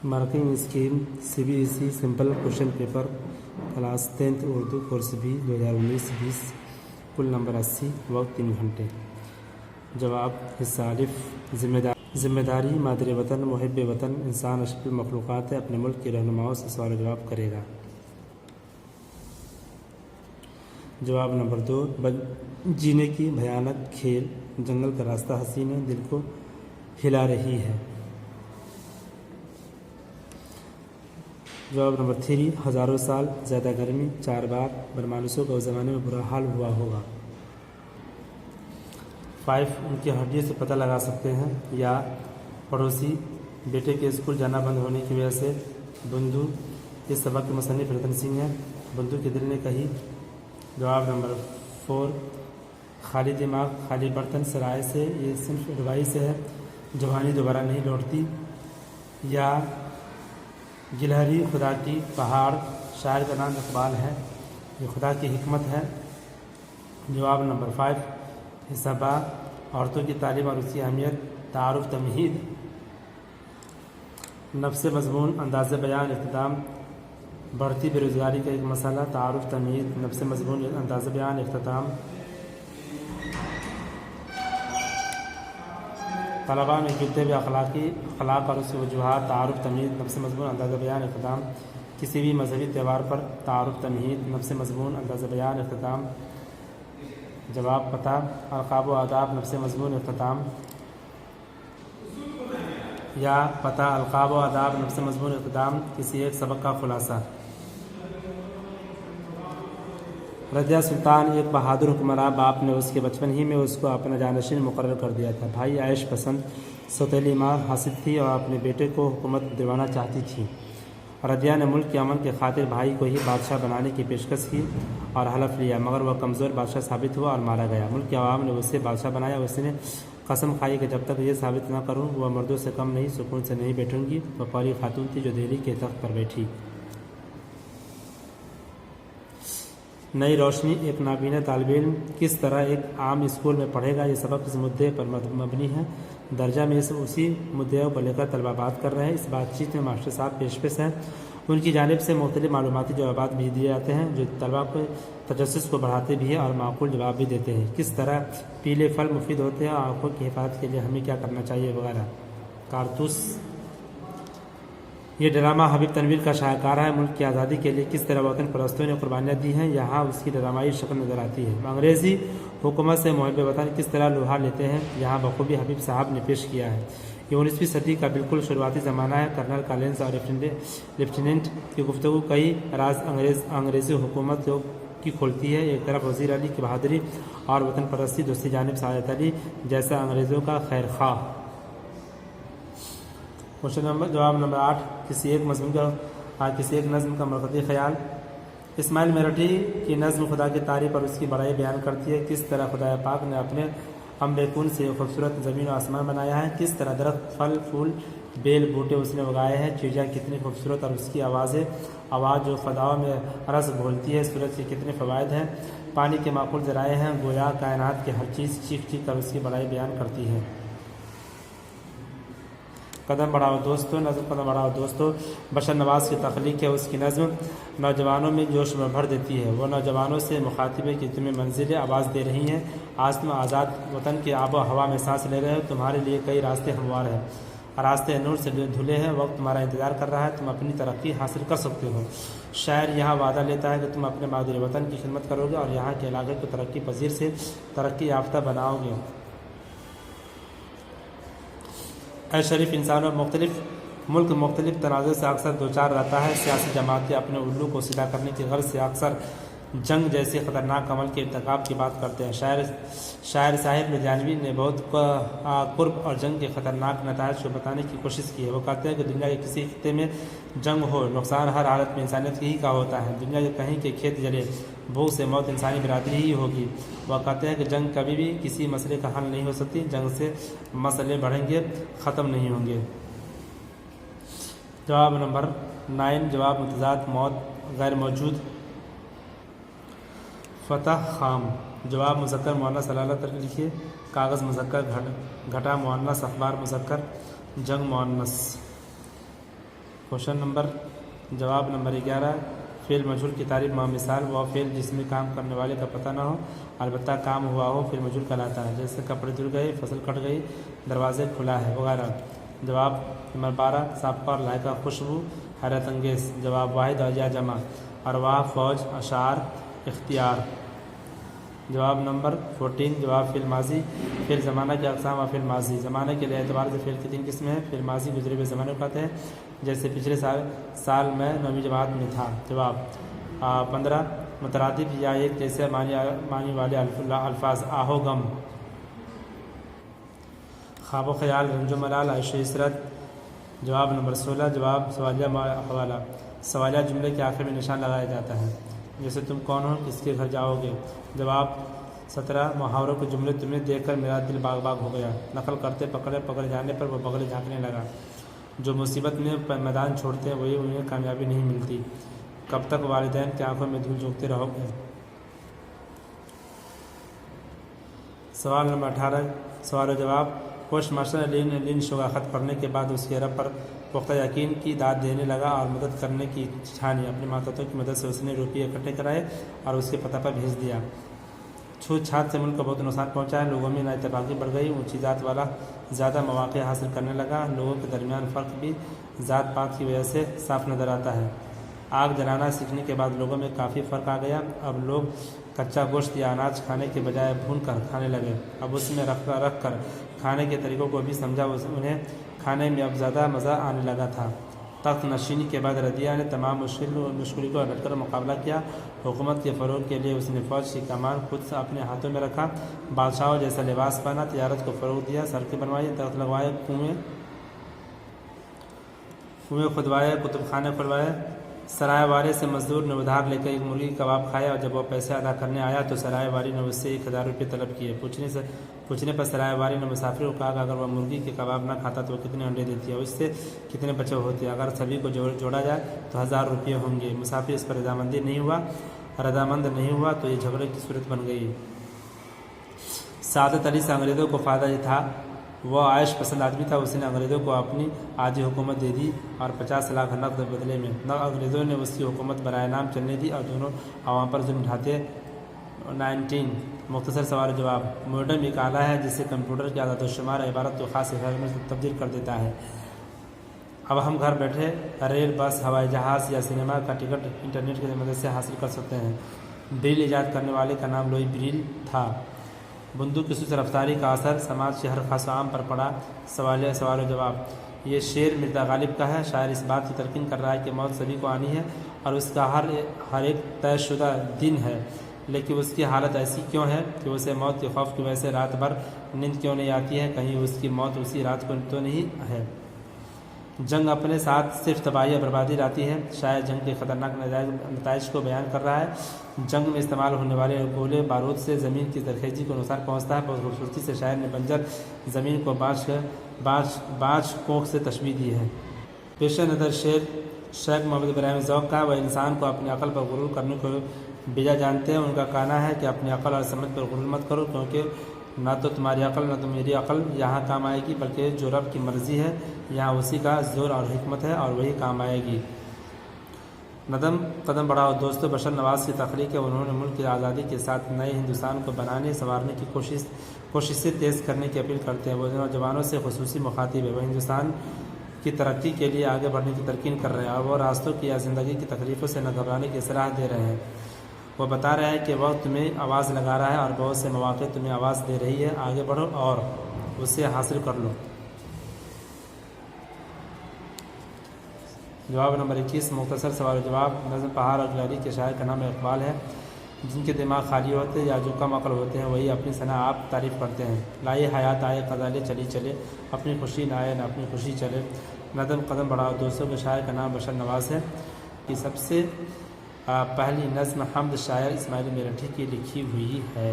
Marking scheme CBSE simple question paper class 10th Urdu course भी 2019-20 कुल number 80 वक्त 3 घंटे। जवाब हिस्सा अलिफ जिम्मेदारी मादर वतन मुहिब वतन इंसान अशरफुल मखलूक़ात है, अपने मुल्क के रहनुमाओं से सवाल जवाब करेगा। जवाब नंबर 2 जीने की भयानक खेल जंगल का रास्ता हसीन है, दिल को हिला रही है। जवाब नंबर 3 हज़ारों साल ज़्यादा गर्मी 4 बार बदमाशों का उस ज़माने में बुरा हाल हुआ होगा। 5 उनकी हड्डियों से पता लगा सकते हैं, या पड़ोसी बेटे के स्कूल जाना बंद होने की वजह से बंदूक इस सबक के मुसन्निफ रतन सिंह है, बंदूक के दिल ने कही। जवाब नंबर 4 खाली दिमाग खाली बर्तन सराय से, ये सिर्फ रुबाई से है, जवानी दोबारा नहीं लौटती। या गिलहरी खुदा की पहाड़, शायर का नाम इकबाल है, ये खुदा की हिकमत है। जवाब नंबर 5 हिस्सा औरतों की तालीम और उसकी अहमियत, तारुफ तमहीद, नफ्स मजमून अंदाज़ बयान इख्तिताम, बढ़ती बेरोज़गारी का एक मसला, तारुफ तमहीद, नफ्स मजमून अंदाज़ बयान इख्तिताम, तलबा में गिरते हुए अखलाक और उसकी वजूहात, तारुफ तमहीद, नफ्स मजमून अंदाज़ बयान इख्तिताम, किसी भी मजहबी त्यौहार पर तारुफ तमहीद, नफ्स मजमून अंदाज़ बयान इख्तिताम। जवाब पता अलक़ाब व आदाब नफ्स मजमून इख्तिताम, या पता अलक़ाब व आदाब नफ्स मजमून इख्तिताम, किसी एक सबक का खुलासा। रज़िया सुल्तान एक बहादुर हुक्मरान, बाप ने उसके बचपन ही में उसको अपना जानशीन मुकर्रर कर दिया था। भाई आयश पसंद सौतेली माँ हासिल थी और अपने बेटे को हुकूमत दिलवाना चाहती थी। रज़िया ने मुल्क के अमन के खातिर भाई को ही बादशाह बनाने की पेशकश की और हलफ लिया, मगर वह कमज़ोर बादशाह साबित हुआ और मारा गया। मुल्क के अवाम ने उसे बादशाह बनाया। उसने कसम खाई कि जब तक ये साबित न करूँ वह मर्दों से कम नहीं, सुकून से नहीं बैठूंगी। वह पहली खातून थी जो दिल्ली के तख्त पर बैठी। नई रोशनी एक नाबीना तालिब इल्म किस तरह एक आम स्कूल में पढ़ेगा, ये सबक इस मुद्दे पर मबनी है। दर्जा में उसी मुद्दे को लेकर तलबा बात कर रहे हैं। इस बातचीत में मास्टर साहब पेश हैं, उनकी जानिब से मुख्तलिफ मालूमाती जवाब भी दिए जाते हैं जो तलबा को तजस्सुस को बढ़ाते भी हैं और माकूल जवाब भी देते हैं। किस तरह पीले फल मुफीद होते हैं, आँखों की हिफाजत के लिए हमें क्या करना चाहिए वगैरह। कारतूस ये ड्रामा हबीब तनवीर का शाहकार है। मुल्क की आज़ादी के लिए किस तरह वतन परस्तों ने कुर्बानियाँ दी हैं, यहाँ उसकी ड्रामाई शक्ल नज़र आती है। अंग्रेज़ी हुकूमत से मुहिब वतन किस तरह लोहा लेते हैं, यहाँ बखूबी हबीब साहब ने पेश किया है। ये 19वीं सदी का बिल्कुल शुरुआती ज़माना है। कर्नल कॉलिंस और लेफ्टिनेंट की गुफ्तगू कई राज अंग्रेज़ी हुकूमत की खोलती है। एक तरफ वज़ीर अली की बहादुरी और वतन परस्ती, दूसरी जानिब सादत अली जैसा अंग्रेज़ों का खैर ख्वाह। जवाब नंबर 8 किसी एक नज़्म का मरकज़ी ख्याल। इस्माइल मेरठी की नज़्म खुदा की तारीफ़ और उसकी बड़ाई बयान करती है। किस तरह खुदा पाक ने अपने अम्बेकुन से खूबसूरत ज़मीन और आसमान बनाया है, किस तरह दरख्त फल फूल बेल बूटे उसने उगाए हैं, चिड़िया कितनी खूबसूरत और उसकी आवाज़ जो फ़दाओं में रस घोलती है, सूरज के कितने फ़वायद हैं, पानी के माकूल ज़राए हैं, गोया कायनात की हर चीज़ चीख चीख कर उसकी बड़ाई बयान करती है। कदम बढ़ाओ दोस्तों, नज़्म कदम बढ़ाओ दोस्तों बशर नवाज़ की तख्लीक है। उसकी नज़्म नौजवानों में जोश में भर देती है। वो नौजवानों से मुखातिब है कि तुम्हें मंजिलें आवाज़ दे रही हैं, आज तुम आज़ाद वतन के आबो हवा में सांस ले रहे हो, तुम्हारे लिए कई रास्ते हमवार हैं, रास्ते नूर से धुले हैं, वक्त तुम्हारा इंतज़ार कर रहा है, तुम अपनी तरक्की हासिल कर सकते हो। शायर यहाँ वादा लेता है कि तुम अपने मादर वतन की खिदमत करोगे और यहाँ के इलाके को तरक्की पजीर से तरक्की याफ्ता बनाओगे। ऐ शरीफ इंसान और मुल्क मुख्तलिफ तनाज़ुर से अक्सर दो चार रहता है। सियासी जमातें अपने उल्लू को सीधा करने की गर्ज से अक्सर जंग जैसे ख़तरनाक अमल के इर्तिकाब की बात करते हैं। शायर साहिब लुधियानवी ने बहुत कुर्ब और जंग के ख़तरनाक नताइज को बताने की कोशिश की है। वो कहते हैं कि दुनिया के किसी खित्ते में जंग हो, नुकसान हर हालत में इंसानियत ही का होता है। दुनिया के कहीं के खेत जले, भूख से मौत इंसानी बिरादरी ही होगी। वह कहते हैं कि जंग कभी भी किसी मसले का हल नहीं हो सकती, जंग से मसले बढ़ेंगे, ख़त्म नहीं होंगे। जवाब नंबर 9 जवाब मुतज़ाद मौत गैर मौजूद। फ़तह खाम जवाब मुज़क्कर मुअन्नस सलाला तक लिखिए। कागज़ मुज़क्कर घटा मुअन्नस, अखबार मुज़क्कर, जंग मुअन्नस। क्वेश्चन नंबर जवाब नंबर 11 फ़िल मजहूल की तारीफ مثال वो फ़िल जिसमें काम करने वाले का पता ना हो अलबत्ता काम हुआ हो फ़िल मजहूल कहलाता है। जैसे कपड़े धुल गए, फसल कट गई, दरवाजे खुला है वगैरह। जवाब नंबर 12 साबका और लायका खुशबू हैरत अंगेज़। जवाब वाहिद और या जमा अरवाह फ़ौज अशार इख्तियार। जवाब नंबर 14 जवाब फ़िल माजी फ़िल ज़माना के अक़साम और फ़िल माजी। ज़माने के एतबार से फ़िल की 3 किस्में हैं। फ़िल माजी गुजरे हुए ज़माने को कहते हैं, जैसे पिछले साल मैं 9वीं जमात में था। जवाब 15 मुतरादिफ या एक जैसे मानी वाले अल्फाज आहो गम ख्वाब ख्याल रंजो मलाल आयशो इसरत। जवाब नंबर 16 जवाब सवालिया हवाला सवालिया जुमले के आखिर में निशान लगाया जाता है, जैसे तुम कौन हो, किसके घर जाओगे। जवाब 17 मुहावरों के जुमले तुम्हें देखकर मेरा दिल बाग बाग हो गया। नकल करते पकड़े जाने पर वो बगले झाँकने लगा। जो मुसीबत में मैदान छोड़ते हैं वही उन्हें कामयाबी नहीं मिलती। कब तक वालिदैन की आंखों में धूल झोंकते रहोगे। सवाल नंबर 18 सवाल जवाब पोस्ट मास्टर लिन शुगा ख़त पढ़ने के बाद उसके रब पर पुख्ता यकीन की दाद देने लगा और मदद करने की ठानी। अपने माताओं की मदद से उसने रुपये इकट्ठे कराए और उसके पता पर भेज दिया। छूत छात से मुल्क को बहुत नुकसान पहुँचा है। लोगों में नाइतफाक़ी बढ़ गई। ऊँची ज़ात वाला ज़्यादा मौक़े हासिल करने लगा। लोगों के दरमियान फ़र्क भी ज़ात पात की वजह से साफ नज़र आता है। आग जलाना सीखने के बाद लोगों में काफ़ी फ़र्क आ गया। अब लोग कच्चा गोश्त या अनाज खाने के बजाय भून कर खाने लगे। अब उसमें रख कर खाने के तरीक़ों को भी समझा। उन्हें खाने में अब ज़्यादा मज़ा आने लगा था। तख्त नशीनी के बाद रदिया ने तमाम मुश्किल को हटकर मुकाबला किया। हुकूमत के फ़रोग़ के लिए उसने फ़ौज की कमान खुद से अपने हाथों में रखा। बादशाहों जैसा लिबास पहना, तिजारत को फ़रोग़ दिया, सड़कें बनवाई, दरख्त लगवाए, कुएँ खुदवाए, कुतुबखाने खुलवाए। सराय वाले से मजदूर ने उधार लेकर एक मुर्गी कबाब खाया और जब वह पैसे अदा करने आया तो सराय वाली ने उससे 1000 रुपये तलब किए। पूछने पर सराय वाली ने मुसाफिर को कहा कि अगर वह मुर्गी के कबाब ना खाता तो वह कितने अंडे देती है और इससे कितने बचे होते हैं। अगर सभी को जोड़ा जाए तो 1000 रुपये होंगे। मुसाफिर इस पर रजामंद नहीं हुआ तो ये झगड़े की सूरत बन गई। सादत अली से अंग्रेज़ों को फ़ायदा ये था, वह आयश पसंद आदमी था। उसने अंग्रेज़ों को अपनी आधी हुकूमत दे दी और 50 लाख नकद बदले में। अंग्रेज़ों ने उसकी हुकूमत बराए नाम चलने दी और दोनों आवाम पर जुल्म ढाते। 19 मुख्तसर सवाल जवाब मॉडर्न एक आला है जिससे कंप्यूटर की आदत शुमार इबारत को ख़ास इफ़ाद में तब्दील कर देता है। अब हम घर बैठे रेल, बस, हवाई जहाज़ या सिनेमा का टिकट इंटरनेट की मदद से हासिल कर सकते हैं। ब्रेल ईजाद करने वाले का नाम लुई ब्रेल था। बंदूक की सुस्त रफ्तारी का असर समाज के हर खास आम पर पड़ा। सवाल जवाब ये शेर मिर्ज़ा गालिब का है। शायर इस बात की तलकीन कर रहा है कि मौत सभी को आनी है और उसका हर एक तयशुदा दिन है, लेकिन उसकी हालत ऐसी क्यों है कि उसे मौत के खौफ की वजह से रात भर नींद क्यों नहीं आती है। कहीं उसकी मौत उसी रात को तो नहीं है। जंग अपने साथ सिर्फ तबाही और बर्बादी लाती है। शायद जंग के ख़तरनाक नताइज को बयान कर रहा है। जंग में इस्तेमाल होने वाले गोले बारूद से ज़मीन की जरखेज़ी को नुकसान पहुँचता है। बहुत खूबसूरती से शायर ने बंजर ज़मीन को बाँच कोख से तशबीह दी है। पेश नज़र शेख मोहम्मद इब्राहिम ज़ौक़ का वह इंसान को अपनी अक़ल पर गुरूर करने को बेजा जानते हैं। उनका कहना है कि अपनी अक़ल और समझ पर गुरूर मत करो, क्योंकि ना तो तुम्हारी अक़ल ना तो मेरी अक़ल यहाँ काम आएगी, बल्कि जो रब की मर्ज़ी है यहाँ उसी का ज़ोर और हिकमत है और वही काम आएगी। नदम कदम बढ़ाओ दोस्तों बशर नवाज़ की तख्लीक है। उन्होंने मुल्क की आज़ादी के साथ नए हिंदुस्तान को बनाने संवारने की कोशिशें तेज़ करने की अपील करते हैं। वो नौजवानों से खुसूसी मुखातिब है। वह हिंदुस्तान की तरक्की के लिए आगे बढ़ने की तलकीन कर रहे हैं और वो रास्तों की या ज़िंदगी की तकलीफ़ों से न घबराने की सलाह दे रहे हैं। वो बता रहे हैं कि वक्त तुम्हें आवाज़ लगा रहा है और बहुत से मौक़े तुम्हें आवाज़ दे रही है। आगे बढ़ो और उसे हासिल कर लो। जवाब नंबर 21 मुख्तसर सवाल जवाब नज़म पहाड़ और गिलारी के शायर का नाम इकबाल है। जिनके दिमाग खाली होते या जो कम अकल होते हैं वही अपनी सना आप तारीफ़ करते हैं। लाए हयात आए ग़ज़ालें चली चले, अपनी खुशी न आए न अपनी खुशी चले। नदम कदम बढ़ाओ दोस्तों के शायर का नाम बशर नवाज़ है। कि सबसे पहली नज़्म हम्द शायर इस्माइल मेरठी की लिखी हुई है।